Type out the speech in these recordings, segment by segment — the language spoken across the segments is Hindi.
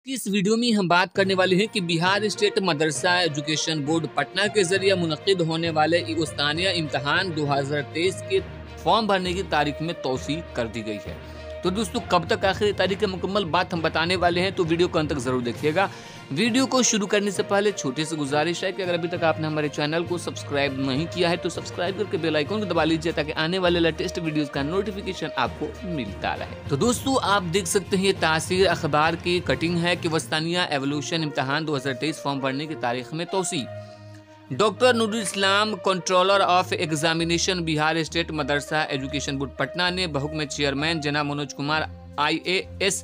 इस वीडियो में हम बात करने वाले हैं कि Bihar state Madrasa education board Patna के जरिए मुनक्किद होने वाले उस्तानिया इम्तहान 2023 के फॉर्म भरने की तारीख में तौसीक कर दी गई है। तो दोस्तों कब तक आखिरी तारीख की मुकम्मल बात हम बताने वाले हैं, तो वीडियो को अंत तक जरूर देखिएगा। वीडियो को शुरू करने से पहले छोटी सी गुजारिश है कि अगर अभी तक आपने हमारे चैनल को सब्सक्राइब नहीं किया है तो सब्सक्राइब करके बेल आइकन को दबा लीजिए ताकि आने वाले लेटेस्ट वीडियोस का नोटिफिकेशन आपको मिलता रहे। तो दोस्तों आप देख सकते हैं ये तासीर अखबार की कटिंग है कि वस्तानिया एवोल्यूशन इम्तहान 2023 फॉर्म भरने की तारीख में तौसी। Doctor Nurul Islam controller of examination Bihar state Madrasa education board Patna ने बहुक्म चेयरमैन जनाब मनोज कुमार IAS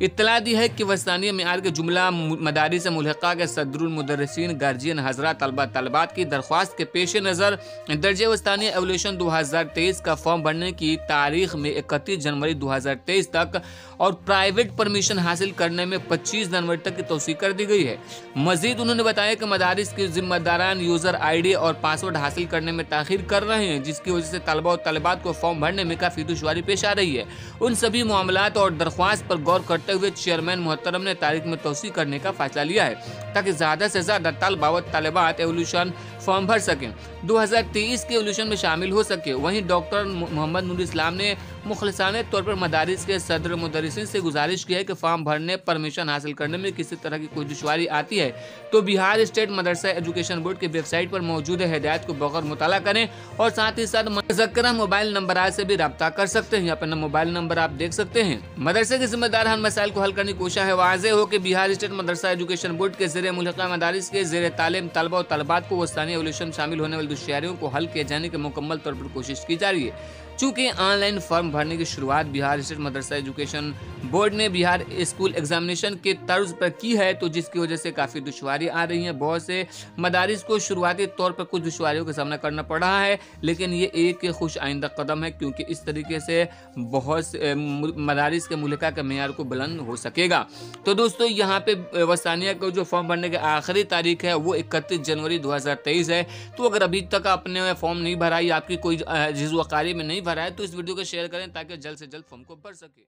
इत्तला दी है कि वस्तानिया मेयार के जुमला मदारिस मुल्हका के सदरुल मुदर्रिसीन गार्जियन हजरात तलबात की दरख्वास्त के पेश नज़र दर्जे वस्तानिया एवोल्यूशन 2023 का फॉर्म भरने की तारीख में 31 जनवरी 2023 तक और प्राइवेट परमिशन हासिल करने में 25 जनवरी तक की तौसीक कर दी गई है। मजीद उन्होंने बताया कि मदारिस के जिम्मेदारान यूज़र ID और पासवर्ड हासिल करने में ताखिर कर रहे हैं, जिसकी वजह से तलबा और तलबात को फॉर्म भरने में काफ़ी दुश्वारी पेश आ रही है। उन सभी मामलात और दरख्वास्त पर गौर करते हुए चेयरमैन मोहतरम ने तारीख में तौसीक करने का फैसला लिया है ताकि ज़्यादा से ज़्यादा तलबा व तलबात एवोल्यूशन फॉर्म भर सकें, 2023 के एवोल्यूशन में शामिल हो सके। वहीं डॉक्टर मोहम्मद नूरुल इस्लाम ने मुखलिसाने तौर पर मदारिस के सदर मुदर्रिसीन से गुजारिश की है कि फॉर्म भरने परमिशन हासिल करने में किसी तरह की कोई दुश्वारी आती है तो Bihar state Madrasa education board की वेबसाइट पर मौजूद हिदायत को बगौर मुताला करें और साथ ही साथ मुज़क्करा मोबाइल नंबर से भी रब्ता कर सकते हैं। यहाँ पर मोबाइल नंबर आप देख सकते हैं। मदरसे के जिम्मेदार हर मसाइल को हल करने की कोशिश है। वाज़ेह हो कि Bihar state Madrasa education board के ज़रिए मुल्का मदारिस के ज़ेर तालीम तलबा और तलबात को वस्तानिया एवोल्यूशन शामिल होने वाली दुश्वारियों को हल किए जाने की मुकम्मल तौर पर कोशिश की जा रही है। चूँकि ऑनलाइन फॉर्म भरने की शुरुआत Bihar state Madrasa education board ने बिहार स्कूल एग्जामिनेशन के तर्ज पर की है, तो जिसकी वजह से काफ़ी दुश्वारी आ रही हैं। बहुत से मदारिस को शुरुआती तौर पर कुछ दुश्वारियों का सामना करना पड़ रहा है, लेकिन ये एक खुश आइंदा कदम है क्योंकि इस तरीके से बहुत से मदारिस के मुल्का के मेयार को बुलंद हो सकेगा। तो दोस्तों यहाँ पे वस्तानिया को जो फॉर्म भरने की आखिरी तारीख है वो 31 जनवरी 2023 है। तो अगर अभी तक आपने फॉर्म नहीं भरा या आपकी कोई जिज़ वक़ारी में नहीं भरा है तो इस वीडियो को शेयर करें ताकि जल्द से जल्द फॉर्म को भर सके।